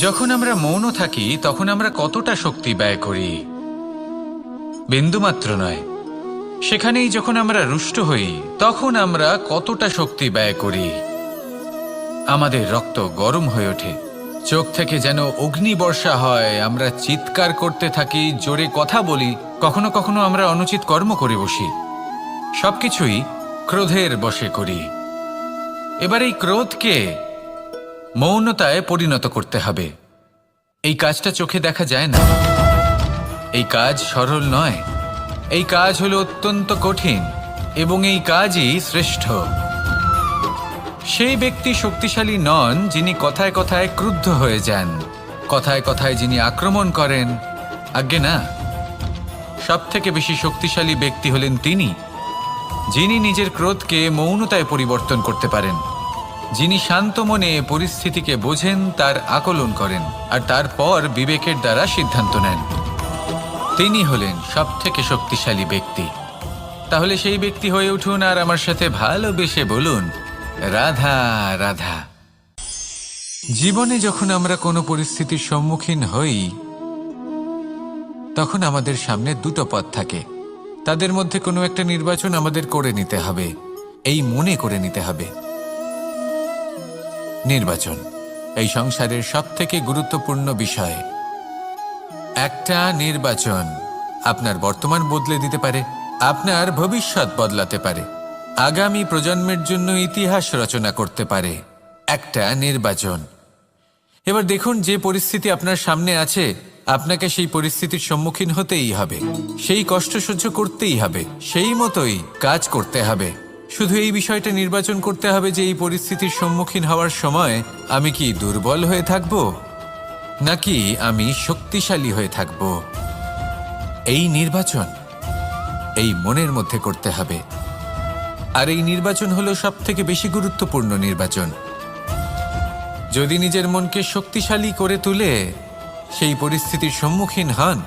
যখন আমরা মৌন থাকি তখন আমরা কতটা শক্তি ব্যয় করি, বিন্দুমাত্র নয়। সেখানেই যখন আমরা রুষ্ট হই তখন আমরা কতটা শক্তি ব্যয় করি। আমাদের রক্ত গরম হয়ে ওঠে, চোখ থেকে যেন অগ্নিবর্ষা হয়, আমরা চিৎকার করতে থাকি, জোরে কথা বলি, কখনো কখনো আমরা অনুচিত কর্ম করে বসি। সবকিছুই ক্রোধের বশে করি। এবার এই ক্রোধকে মৌনতায় পরিণত করতে হবে। এই কাজটা চোখে দেখা যায় না, এই কাজ সরল নয়, এই কাজ হলো অত্যন্ত কঠিন এবং এই কাজই শ্রেষ্ঠ। সেই ব্যক্তি শক্তিশালী নন যিনি কথায় কথায় ক্রুদ্ধ হয়ে যান, কথায় কথায় যিনি আক্রমণ করেন। আজ্ঞে না, সবথেকে বেশি শক্তিশালী ব্যক্তি হলেন তিনি যিনি নিজের ক্রোধকে মৌনতায় পরিবর্তন করতে পারেন, যিনি শান্ত মনে পরিস্থিতিকে বোঝেন, তার আকলন করেন আর তারপর বিবেকের দ্বারা সিদ্ধান্ত নেন। তিনি হলেন সবথেকে শক্তিশালী ব্যক্তি। তাহলে সেই ব্যক্তি হয়ে উঠুন আর আমার সাথে ভালোবেসে বলুন, রাধা রাধা। জীবনে যখন আমরা কোনো পরিস্থিতির সম্মুখীন হই তখন আমাদের সামনে দুটো পথ থাকে, তাদের মধ্যে কোনো একটা নির্বাচন আমাদের করে নিতে হবে, এই মনে করে নিতে হবে। নির্বাচন এই সংসারের সবথেকে গুরুত্বপূর্ণ বিষয়। একটা নির্বাচন আপনার বর্তমান বদলে দিতে পারে, আপনার ভবিষ্যৎ বদলাতে পারে, আগামী প্রজন্মের জন্য ইতিহাস রচনা করতে পারে। একটা নির্বাচন। এবার দেখুন, যে পরিস্থিতি আপনার সামনে আছে আপনাকে সেই পরিস্থিতির সম্মুখীন হতেই হবে, সেই কষ্ট সহ্য করতেই হবে, সেই মতোই কাজ করতে হবে। শুধু এই বিষয়টা নির্বাচন করতে হবে যে এই পরিস্থিতির সম্মুখীন হওয়ার সময় আমি কি দুর্বল হয়ে থাকব নাকি আমি শক্তিশালী হয়ে থাকব। এই নির্বাচন এই মনের মধ্যে করতে হবে। আর এই নির্বাচন হলো সবথেকে বেশি গুরুত্বপূর্ণ নির্বাচন। যদি নিজের মনকে শক্তিশালী করে তুলে সেই পরিস্থিতির সম্মুখীন হন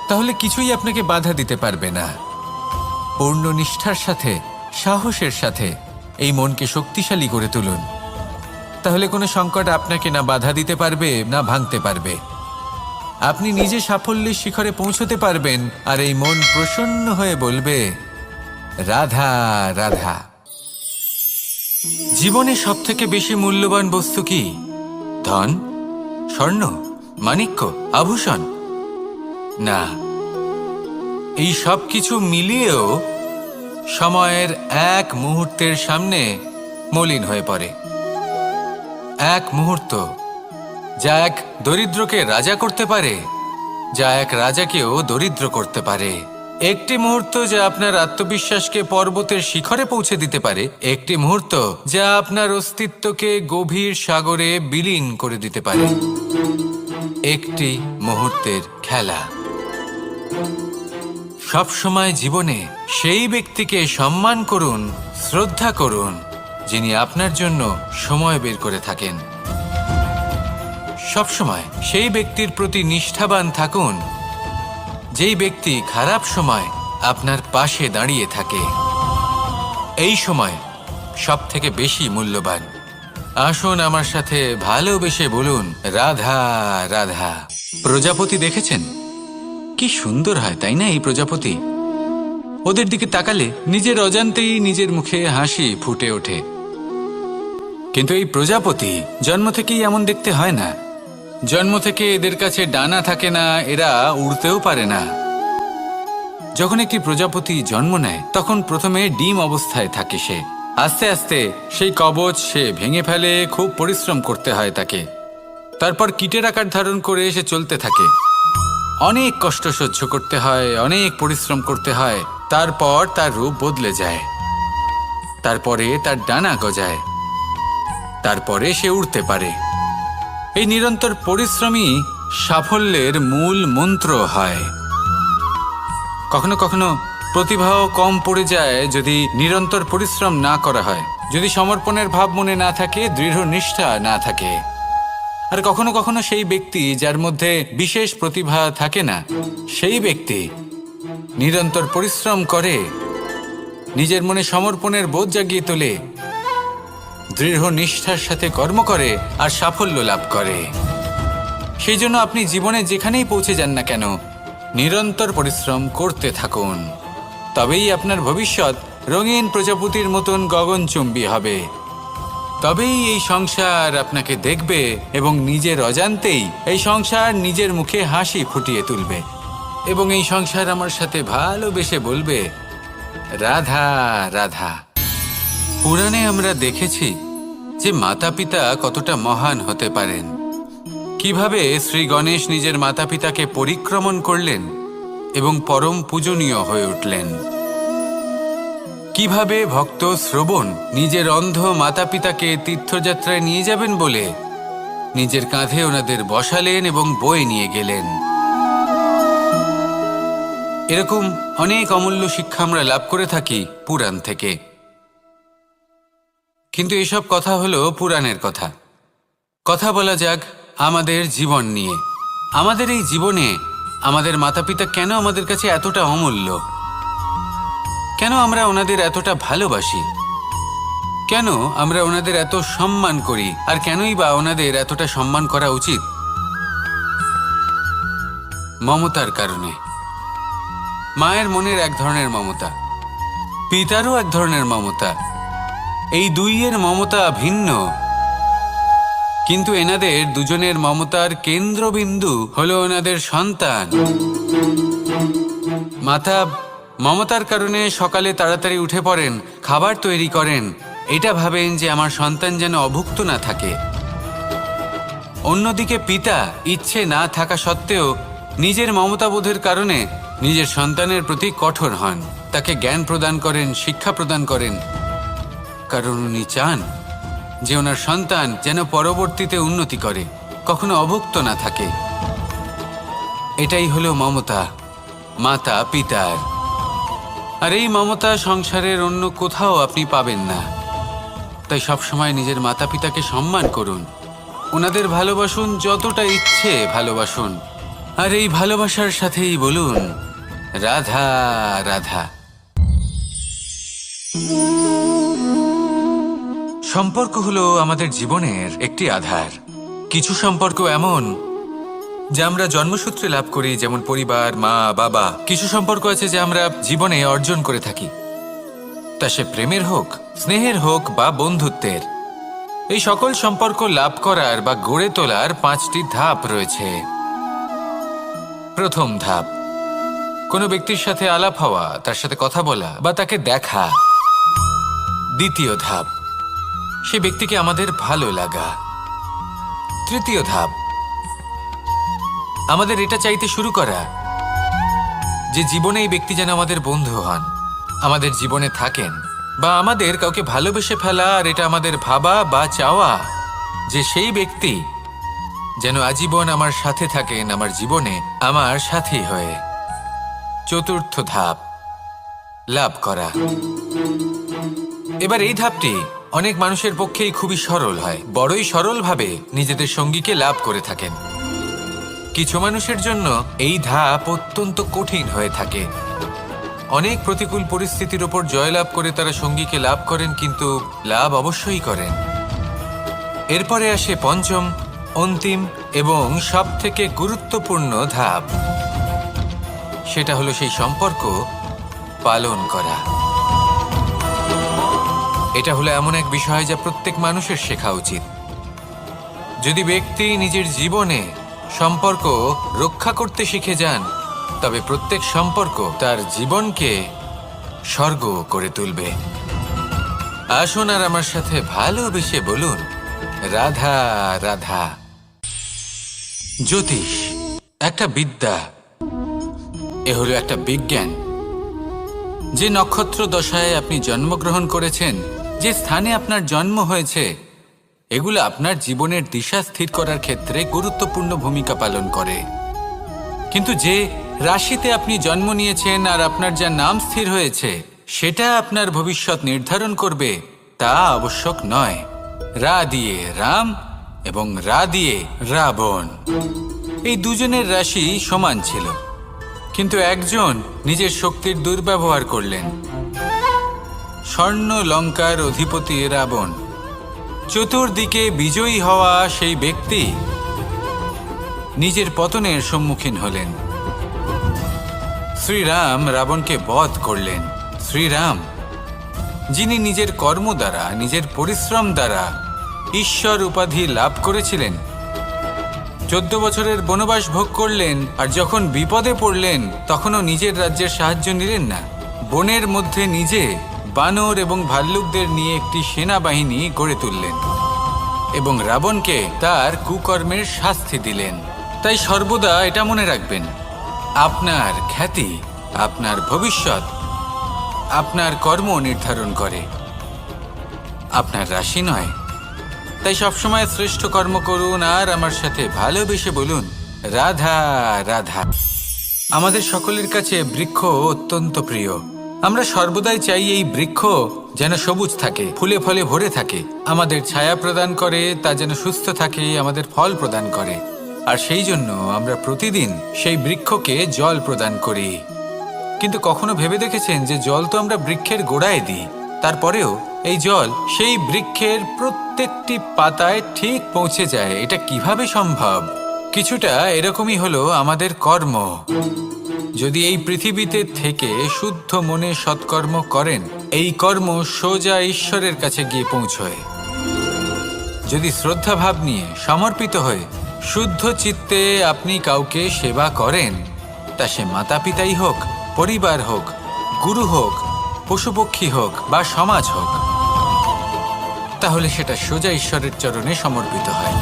তাহলে কিছুই আপনাকে বাধা দিতে পারবে না। পূর্ণ নিষ্ঠার সাথে, সাহসের সাথে এই মনকে শক্তিশালী করে তুলুন, তাহলে কোনো সংকট আপনাকে না বাধা দিতে পারবে না ভাঙতে পারবে। আপনি নিজে সাফল্যের শিখরে পৌঁছতে পারবেন আর এই মন প্রসন্ন হয়ে বলবে, রাধা রাধা। জীবনে সবথেকে বেশি মূল্যবান বস্তু কি? ধন, স্বর্ণ, মাণিক্য, আভূষণ? না, এই সব কিছু মিলিয়েও সময়ের এক মুহূর্তের সামনে মলিন হয়ে পড়ে। এক মুহূর্ত যা এক দরিদ্রকে রাজা করতে পারে, যা এক রাজাকেও দরিদ্র করতে পারে। একটি মুহূর্ত যা আপনার আত্মবিশ্বাসকে পর্বতের শিখরে পৌঁছে দিতে পারে, একটি মুহূর্ত যা আপনার অস্তিত্বকে গভীর সাগরে বিলীন করে দিতে পারে। একটি মুহূর্তের খেলা। সবসময় জীবনে সেই ব্যক্তিকে সম্মান করুন, শ্রদ্ধা করুন যিনি আপনার জন্য সময় বের করে থাকেন। সবসময় সেই ব্যক্তির প্রতি নিষ্ঠাবান থাকুন যেই ব্যক্তি খারাপ সময় আপনার পাশে দাঁড়িয়ে থাকে। এই সময় সবথেকে বেশি মূল্যবান। আসুন আমার সাথে ভালোবেসে বলুন, রাধা রাধা। প্রজাপতি দেখেছেন? কি সুন্দর হয় তাই না এই প্রজাপতি? ওদের দিকে তাকালে নিজের অজান্তেই নিজের মুখে হাসি ফুটে ওঠে। কিন্তু এই প্রজাপতি জন্ম থেকেই এমন দেখতে হয় না। জন্ম থেকে এদের কাছে ডানা থাকে না, এরা উড়তেও পারে না। যখন একটি প্রজাপতি জন্ম নেয় তখন প্রথমে ডিম অবস্থায় থাকে সে। আস্তে আস্তে সেই কবচ সে ভেঙে ফেলে, খুব পরিশ্রম করতে হয় তাকে। তারপর কীটের আকার ধারণ করে সে চলতে থাকে। অনেক কষ্ট সহ্য করতে হয়, অনেক পরিশ্রম করতে হয়। তারপর তার রূপ বদলে যায়, তারপরে তার ডানা গজায়, তারপরে সে উড়তে পারে। এই নিরন্তর পরিশ্রমই সাফল্যের মূল মন্ত্র হয়। কখনো কখনো প্রতিভাও কম পড়ে যায় যদি নিরন্তর পরিশ্রম না করা হয়, যদি সমর্পণের ভাব মনে না থাকে, দৃঢ় নিষ্ঠা না থাকে। আর কখনো কখনো সেই ব্যক্তি যার মধ্যে বিশেষ প্রতিভা থাকে না, সেই ব্যক্তি নিরন্তর পরিশ্রম করে, নিজের মনে সমর্পণের বোধ জাগিয়ে তোলে, দৃঢ় নিষ্ঠার সাথে কর্ম করে আর সাফল্য লাভ করে। সেই জন্য আপনি জীবনে যেখানেই পৌঁছে যান না কেন, নিরন্তর পরিশ্রম করতে থাকুন। তবেই আপনার ভবিষ্যৎ রঙিন প্রজাপতির মতন গগনচুম্বী হবে। তবেই এই সংসার আপনাকে দেখবে এবং নিজের অজান্তেই এই সংসার নিজের মুখে হাসি ফুটিয়ে তুলবে এবং এই সংসার আমার সাথে ভালোবেসে বলবে, রাধা রাধা। পুরাণে আমরা দেখেছি যে মাতা পিতা কতটা মহান হতে পারেন। কিভাবে শ্রী গণেশ নিজের মাতা পিতাকে পরিক্রমণ করলেন এবং পরম পূজনীয় হয়ে উঠলেন। কিভাবে ভক্ত শ্রবণ নিজের অন্ধ মাতা পিতাকে তীর্থযাত্রায় নিয়ে যাবেন বলে নিজের কাঁধে ওনাদের বসালেন এবং বয়ে নিয়ে গেলেন। এরকম অনেক অমূল্য শিক্ষা আমরা লাভ করে থাকি পুরাণ থেকে। কিন্তু এসব কথা হলো পুরাণের কথা। কথা বলা যাক আমাদের জীবন নিয়ে। আমাদের এই জীবনে আমাদের মাতা পিতা কেন আমাদের কাছে এতটা অমূল্য? কেন আমরা ওনাদের এতটা ভালোবাসি? কেন আমরা ওনাদের এত সম্মান করি? আর কেনই বা ওনাদের এতটা সম্মান করা উচিত? মমতার কারণে। মায়ের মনের এক ধরনের মমতা, পিতারও এক ধরনের মমতা। এই দুইয়ের মমতা ভিন্ন, কিন্তু এনাদের দুজনের মমতার কেন্দ্রবিন্দু হলো ওনাদের সন্তান। মাতা মমতার কারণে সকালে তাড়াতাড়ি উঠে পড়েন, খাবার তৈরি করেন, এটা ভাবেন যে আমার সন্তান যেন অভুক্ত না থাকে। অন্যদিকে পিতা ইচ্ছে না থাকা সত্ত্বেও নিজের মমতাবোধের কারণে নিজের সন্তানের প্রতি কঠোর হন, তাকে জ্ঞান প্রদান করেন, শিক্ষা প্রদান করেন, কারণ উনি চান যে ওনার সন্তান যেন পরবর্তীতে উন্নতি করে, কখনো অভুক্ত না থাকে। এটাই হলো মমতা মাতা পিতার। আর এই মমতা সংসারের অন্য কোথাও আপনি পাবেন না। তাই সবসময় নিজের মাতা পিতাকে সম্মান করুন, ওনাদের ভালোবাসুন, যতটা ইচ্ছে ভালোবাসুন। আর এই ভালোবাসার সাথেই বলুন, রাধা রাধা। সম্পর্ক হলো আমাদের জীবনের একটি আধার। কিছু সম্পর্ক এমন যা আমরা জন্মসূত্রে লাভ করি, যেমন পরিবার, মা বাবা। কিছু সম্পর্ক আছে যা আমরা জীবনে অর্জন করে থাকি, তা সে প্রেমের হোক, স্নেহের হোক বা বন্ধুত্বের। এই সকল সম্পর্ক লাভ করার বা গড়ে তোলার 5টি ধাপ রয়েছে। প্রথম ধাপ, কোনো ব্যক্তির সাথে আলাপ হওয়া, তার সাথে কথা বলা বা তাকে দেখা। দ্বিতীয় ধাপ, সে ব্যক্তিকে আমাদের ভালো লাগা। তৃতীয় ধাপ, আমাদের এটা চাইতে শুরু করা যে জীবনে এই ব্যক্তি যেন আমাদের বন্ধু হন, আমাদের জীবনে থাকেন, বা আমাদের কাউকে ভালোবেসে ফেলা আর এটা আমাদের ভাবা বা চাওয়া যে সেই ব্যক্তি যেন আজীবন আমার সাথে থাকেন, আমার জীবনে আমার সাথী হয়ে। চতুর্থ ধাপ, লাভ করা। এবার এই ধাপটি অনেক মানুষের পক্ষেই খুবই সরল হয়, বড়ই সরলভাবে নিজেদের সঙ্গীকে লাভ করে থাকেন। কিছু মানুষের জন্য এই ধাপ অত্যন্ত কঠিন হয়ে থাকে। অনেক প্রতিকূল পরিস্থিতির ওপর জয়লাভ করে তারা সঙ্গীকে লাভ করেন, কিন্তু লাভ অবশ্যই করেন। এরপরে আসে পঞ্চম, অন্তিম এবং সবথেকে গুরুত্বপূর্ণ ধাপ। সেটা হলো সেই সম্পর্ক পালন করা। এটা হলো এমন এক বিষয় যা প্রত্যেক মানুষের শেখা উচিত। যদি ব্যক্তি নিজের জীবনে সম্পর্ক রক্ষা করতে শিখে যান, তবে প্রত্যেক সম্পর্ক তার জীবনকে স্বর্গ করে তুলবে। আসুন আর আমার সাথে ভালোবেসে বলুন, রাধা রাধা। জ্যোতিষ একটা বিদ্যা, এ হলো একটা বিজ্ঞান। যে নক্ষত্র দশায় আপনি জন্মগ্রহণ করেছেন, যে স্থানে আপনার জন্ম হয়েছে, এগুলো আপনার জীবনের দিশা স্থির করার ক্ষেত্রে গুরুত্বপূর্ণ ভূমিকা পালন করে। কিন্তু যে রাশিতে আপনি জন্ম নিয়েছেন আর আপনার যা নাম স্থির হয়েছে, সেটা আপনার ভবিষ্যৎ নির্ধারণ করবে তা আবশ্যক নয়। রা দিয়ে রাম এবং রা দিয়ে রাবণ, এই দুজনের রাশি সমান ছিল, কিন্তু একজন নিজের শক্তির দুর্ব্যবহার করলেন। স্বর্ণ লঙ্কার অধিপতি রাবণ, চতুর্দিকে বিজয়ী হওয়া সেই ব্যক্তি নিজের পতনের সম্মুখীন হলেন। শ্রীরাম রাবণকে বধ করলেন। শ্রীরাম, যিনি নিজের কর্ম দ্বারা, নিজের পরিশ্রম দ্বারা ঈশ্বর উপাধি লাভ করেছিলেন, 14 বছরের বনবাস ভোগ করলেন, আর যখন বিপদে পড়লেন তখনও নিজের রাজ্যের সাহায্য নিলেন না। বনের মধ্যে নিজে বানর এবং ভাল্লুকদের নিয়ে একটি সেনাবাহিনী গড়ে তুললেন এবং রাবণকে তার কুকর্মের শাস্তি দিলেন। তাই সর্বদা এটা মনে রাখবেন, আপনার খ্যাতি, আপনার ভবিষ্যৎ আপনার কর্ম নির্ধারণ করে, আপনার রাশি নয়। তাই সবসময় শ্রেষ্ঠ কর্ম করুন আর আমার সাথে ভালোবেসে বলুন, রাধা রাধা। আমাদের সকলের কাছে বৃক্ষ অত্যন্ত প্রিয়। আমরা সর্বদাই চাই এই বৃক্ষ যেন সবুজ থাকে, ফুলে ফলে ভরে থাকে, আমাদের ছায়া প্রদান করে, তা যেন সুস্থ থাকে, আমাদের ফল প্রদান করে। আর সেই জন্য আমরা প্রতিদিন সেই বৃক্ষকে জল প্রদান করি। কিন্তু কখনো ভেবে দেখেছেন যে জল তো আমরা বৃক্ষের গোড়ায় দিই, তারপরেও এই জল সেই বৃক্ষের প্রত্যেকটি পাতায় ঠিক পৌঁছে যায়? এটা কিভাবে সম্ভব? কিছুটা এরকমই হলো আমাদের কর্ম। যদি এই পৃথিবীতে থেকে শুদ্ধ মনে সৎকর্ম করেন, এই কর্ম সোজা ঈশ্বরের কাছে গিয়ে পৌঁছয়। যদি শ্রদ্ধাভাব নিয়ে সমর্পিত হয়ে শুদ্ধ চিত্তে আপনি কাউকে সেবা করেন, তা সে মাতা পিতাই হোক, পরিবার হোক, গুরু হোক, পশুপক্ষী হোক বা সমাজ হোক, তাহলে সেটা সোজা ঈশ্বরের চরণে সমর্পিত হয়।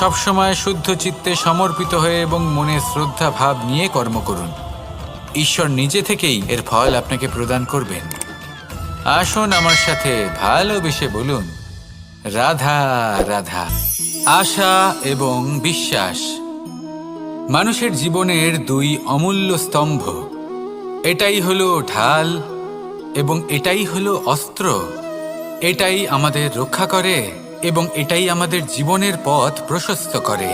সবসময় শুদ্ধ চিত্তে সমর্পিত হয়ে এবং মনে শ্রদ্ধা ভাব নিয়ে কর্ম করুন। ঈশ্বর নিজে থেকেই এর ফল আপনাকে প্রদান করবেন। আসুন আমার সাথে ভালোবেসে বলুন, রাধা রাধা। আশা এবং বিশ্বাস মানুষের জীবনের 2 অমূল্য স্তম্ভ। এটাই হলো ঢাল এবং এটাই হলো অস্ত্র। এটাই আমাদের রক্ষা করে এবং এটাই আমাদের জীবনের পথ প্রশস্ত করে।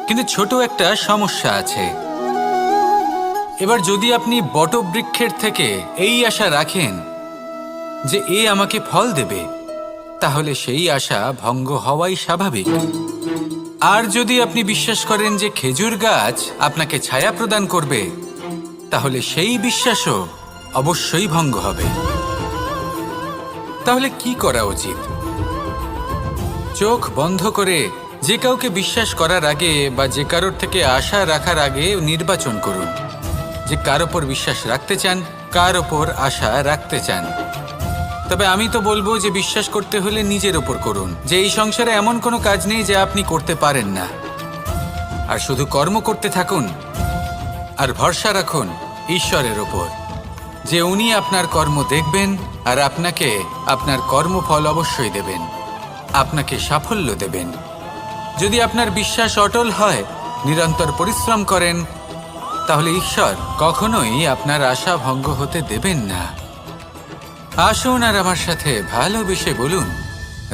কিন্তু ছোট একটা সমস্যা আছে। এবার যদি আপনি বটবৃক্ষের থেকে এই আশা রাখেন যে এ আমাকে ফল দেবে, তাহলে সেই আশা ভঙ্গ হওয়াই স্বাভাবিক। আর যদি আপনি বিশ্বাস করেন যে খেজুর গাছ আপনাকে ছায়া প্রদান করবে, তাহলে সেই বিশ্বাসও অবশ্যই ভঙ্গ হবে। তাহলে কি করা উচিত? চোখ বন্ধ করে যে কাউকে বিশ্বাস করার আগে বা যে কারোর থেকে আশা রাখার আগে নির্বাচন করুন যে কার ওপর বিশ্বাস রাখতে চান, কার ওপর আশা রাখতে চান। তবে আমি তো বলবো যে বিশ্বাস করতে হলে নিজের ওপর করুন, যে এই সংসারে এমন কোনো কাজ নেই যা আপনি করতে পারেন না। আর শুধু কর্ম করতে থাকুন আর ভরসা রাখুন ঈশ্বরের ওপর, যে উনি আপনার কর্ম দেখবেন আর আপনাকে আপনার কর্মফল অবশ্যই দেবেন, আপনাকে সাফল্য দেবেন। যদি আপনার বিশ্বাস অটল হয়, নিরন্তর পরিশ্রম করেন, তাহলে ঈশ্বর কখনোই আপনার আশা ভঙ্গ হতে দেবেন না। আসুন আর আমার সাথে ভালোবেসে বলুন,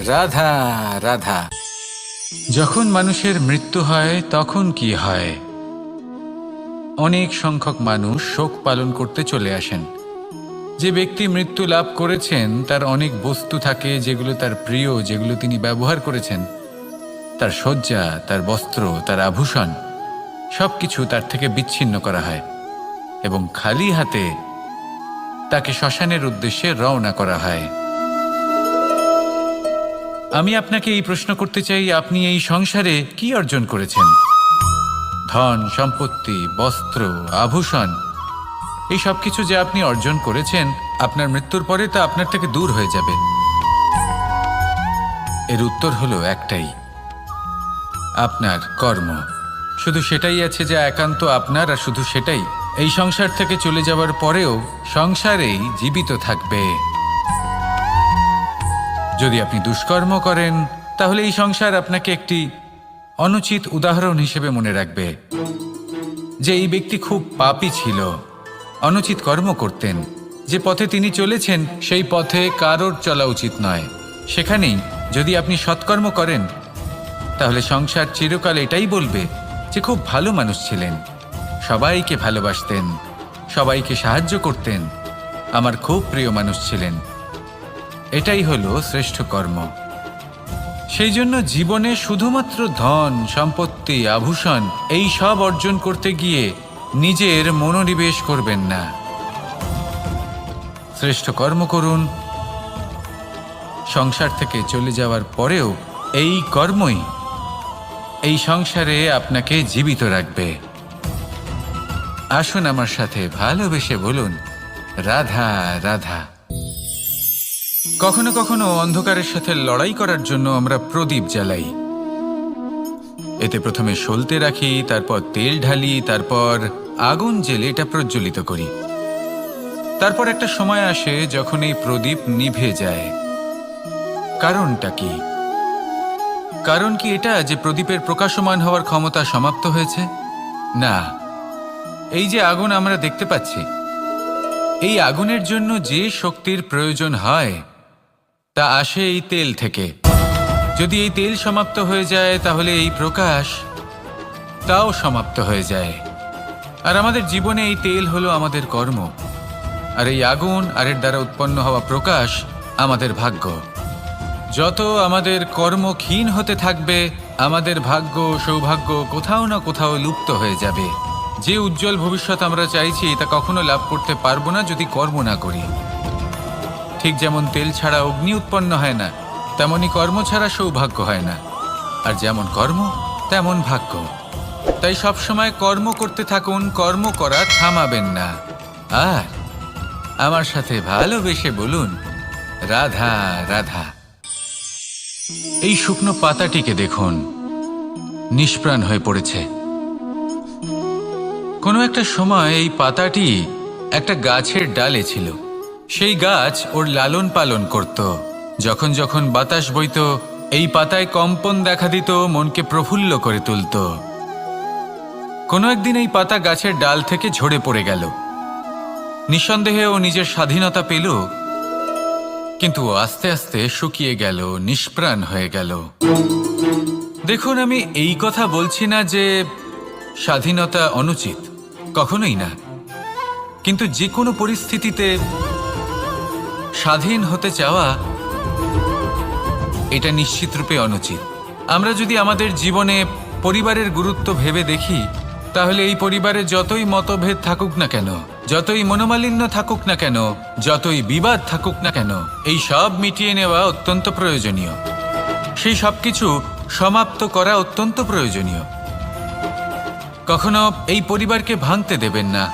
রাধা রাধা। যখন মানুষের মৃত্যু হয় তখন কি হয়? অনেক সংখ্যক মানুষ শোক পালন করতে চলে আসেন। যে ব্যক্তি মৃত্যু লাভ করেছেন তার অনেক বস্তু থাকে যেগুলো তার প্রিয়, যেগুলো তিনি ব্যবহার করেছেন। তার শয্যা, তার বস্ত্র, তার আভূষণ সবকিছু তার থেকে বিচ্ছিন্ন করা হয় এবং খালি হাতে তাকে শ্মশানের উদ্দেশ্যে রওনা করা হয়। আমি আপনাকে এই প্রশ্ন করতে চাই, আপনি এই সংসারে কি অর্জন করেছেন? ধন সম্পত্তি, বস্ত্র, আভূষণ, এই সব কিছু যে আপনি অর্জন করেছেন, আপনার মৃত্যুর পরে তা আপনার থেকে দূর হয়ে যাবে। এর উত্তর হলো একটাই, আপনার কর্ম। শুধু সেটাই আছে যা একান্ত আপনার, আর শুধু সেটাই এই সংসার থেকে চলে যাওয়ার পরেও সংসারেই জীবিত থাকবে। যদি আপনি দুষ্কর্ম করেন, তাহলে এই সংসার আপনাকে একটি অনুচিত উদাহরণ হিসেবে মনে রাখবে যে এই ব্যক্তি খুব পাপী ছিল, অনুচিত কর্ম করতেন। যে পথে তিনি চলেছেন সেই পথে কারোর চলা উচিত নয়। সেখানেই যদি আপনি সৎকর্ম করেন, তাহলে সংসার চিরকাল এটাই বলবে যে খুব ভালো মানুষ ছিলেন, সবাইকে ভালোবাসতেন, সবাইকে সাহায্য করতেন, আমার খুব প্রিয় মানুষ ছিলেন। এটাই হলো শ্রেষ্ঠ কর্ম। সেই জন্য জীবনে শুধুমাত্র ধন, সম্পত্তি, আভূষণ এই সব অর্জন করতে গিয়ে নিজের মনোনিবেশ করবেন না। শ্রেষ্ঠ কর্ম করুন। সংসার থেকে চলে যাওয়ার পরেও এই কর্মই এই সংসারে আপনাকে জীবিত রাখবে। আসুন আমার সাথে ভালোবেসে বলুন, রাধা রাধা। কখনো কখনো অন্ধকারের সাথে লড়াই করার জন্য আমরা প্রদীপ জ্বালাই। এতে প্রথমে সলতে রাখি, তারপর তেল ঢালি, তারপর আগুন জ্বেলে এটা প্রজ্বলিত করি। তারপর একটা সময় আসে যখন এই প্রদীপ নিভে যায়। কারণটা কি? কারণ কি এটা যে প্রদীপের প্রকাশমান হওয়ার ক্ষমতা সমাপ্ত হয়েছে? না, এই যে আগুন আমরা দেখতে পাচ্ছি, এই আগুনের জন্য যে শক্তির প্রয়োজন হয় তা আসে এই তেল থেকে। যদি এই তেল সমাপ্ত হয়ে যায় তাহলে এই প্রকাশ তাও সমাপ্ত হয়ে যায়। আর আমাদের জীবনে এই তেল হলো আমাদের কর্ম, আর এই আগুন আর এর দ্বারা উৎপন্ন হওয়া প্রকাশ আমাদের ভাগ্য। যত আমাদের কর্ম ক্ষীণ হতে থাকবে, আমাদের ভাগ্য, সৌভাগ্য কোথাও না কোথাও লুপ্ত হয়ে যাবে। যে উজ্জ্বল ভবিষ্যৎ আমরা চাইছি তা কখনো লাভ করতে পারবো না যদি কর্ম না করি। ঠিক যেমন তেল ছাড়া অগ্নি উৎপন্ন হয় না, তেমনি কর্ম ছাড়া সৌভাগ্য হয় না। আর যেমন কর্ম তেমন ভাগ্য। তাই সবসময় কর্ম করতে থাকুন, কর্ম করা থামাবেন না। আর আমার সাথে ভালোবেসে বলুন, রাধা রাধা। এই শুকনো পাতাটিকে দেখুন, নিষ্প্রাণ হয়ে পড়েছে। কোনো একটা সময় এই পাতাটি একটা গাছের ডালে ছিল। সেই গাছ ওর লালন পালন করত। যখন যখন বাতাস বইত, এই পাতায় কম্পন দেখা দিত, মনকে প্রফুল্ল করে তুলত। কোনো একদিন এই পাতা গাছের ডাল থেকে ঝরে পড়ে গেল। নিঃসন্দেহে ও নিজের স্বাধীনতা পেল, কিন্তু আস্তে আস্তে শুকিয়ে গেল, নিষ্প্রাণ হয়ে গেল। দেখুন, আমি এই কথা বলছি না যে স্বাধীনতা অনুচিত, কখনোই না। কিন্তু যে কোনো পরিস্থিতিতে স্বাধীন হতে চাওয়া এটা নিশ্চিতরূপে অনুচিত। আমরা যদি আমাদের জীবনে পরিবারের গুরুত্ব ভেবে দেখি, তাহলে এই পরিবারে যতই মতভেদ থাকুক না কেন, যতই মনোমালিন্য থাকুক না কেন, যতই বিবাদ থাকুক না কেন, এই সব মিটিয়ে নেওয়া অত্যন্ত প্রয়োজনীয়। সেই সব কিছু সমাপ্ত করা অত্যন্ত প্রয়োজনীয়। কখনো এই পরিবারকে ভাঙতে দেবেন না,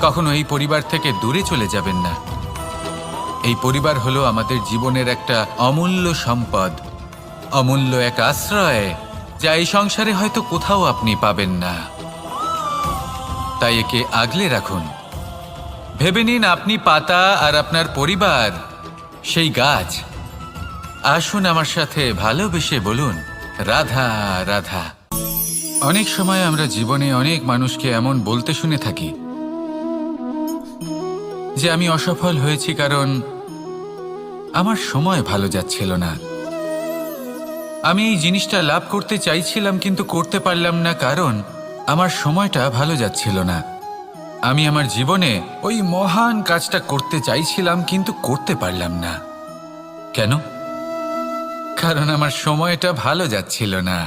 কখনো এই পরিবার থেকে দূরে চলে যাবেন না। এই পরিবার হলো আমাদের জীবনের একটা অমূল্য সম্পদ, অমূল্য এক আশ্রয়, যা এই সংসারে হয়তো কোথাও আপনি পাবেন না। তাই একে আগলে রাখুন। ভেবে নিন আপনি পাতা আর আপনার পরিবার সেই গাছ। আসুন আমার সাথে ভালোবেসে বলুন, রাধা রাধা। অনেক সময় আমরা জীবনে অনেক মানুষকে এমন বলতে শুনে থাকি যে আমি অসফল হয়েছি কারণ আমার সময় ভালো যাচ্ছিল না। আমি এই জিনিসটা লাভ করতে চাইছিলাম কিন্তু করতে পারলাম না কারণ আমার সময়টা ভালো যাচ্ছিল না। আমি আমার জীবনে ওই মহান কাজটা করতে চাইছিলাম কিন্তু করতে পারলাম না। কেন? কারণ আমার সময়টা ভালো যাচ্ছিল না।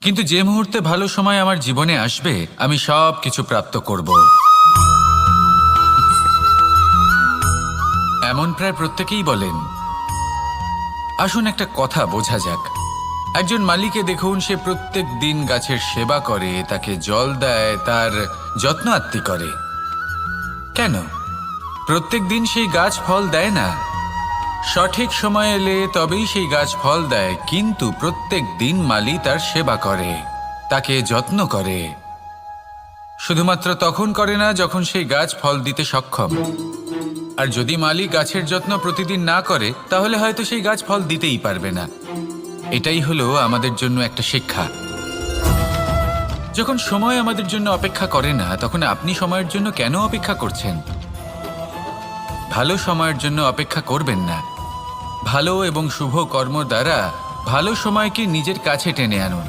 কিন্তু যে মুহূর্তে ভালো সময় আমার জীবনে আসবে, আমি সব কিছু প্রাপ্ত করব। এমন প্রায় প্রত্যেকেই বলেন। আসুন একটা কথা বোঝা যাক। একজন মালিকে দেখুন, সে প্রত্যেক দিন গাছের সেবা করে, তাকে জল দেয়, তার যত্ন আত্তি করে। কেন? প্রত্যেক দিন সেই গাছ ফল দেয় না। সঠিক সময় এলে তবেই সেই গাছ ফল দেয়, কিন্তু প্রত্যেক দিন মালি তার সেবা করে, তাকে যত্ন করে। শুধুমাত্র তখন করে না যখন সেই গাছ ফল দিতে সক্ষম। আর যদি মালি গাছের যত্ন প্রতিদিন না করে, তাহলে হয়তো সেই গাছ ফল দিতেই পারবে না। এটাই হলো আমাদের জন্য একটা শিক্ষা। যখন সময় আমাদের জন্য অপেক্ষা করে না, তখন আপনি সময়ের জন্য কেন অপেক্ষা করছেন? ভালো সময়ের জন্য অপেক্ষা করবেন না। ভালো এবং শুভ কর্ম দ্বারা ভালো সময়কে নিজের কাছে টেনে আনুন।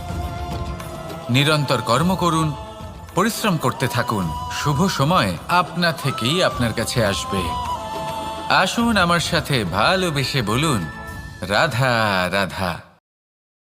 নিরন্তর কর্ম করুন, পরিশ্রম করতে থাকুন। শুভ সময় আপনা থেকেই আপনার কাছে আসবে। আসুন আমার সাথে ভালোবেসে বলুন, রাধা রাধা।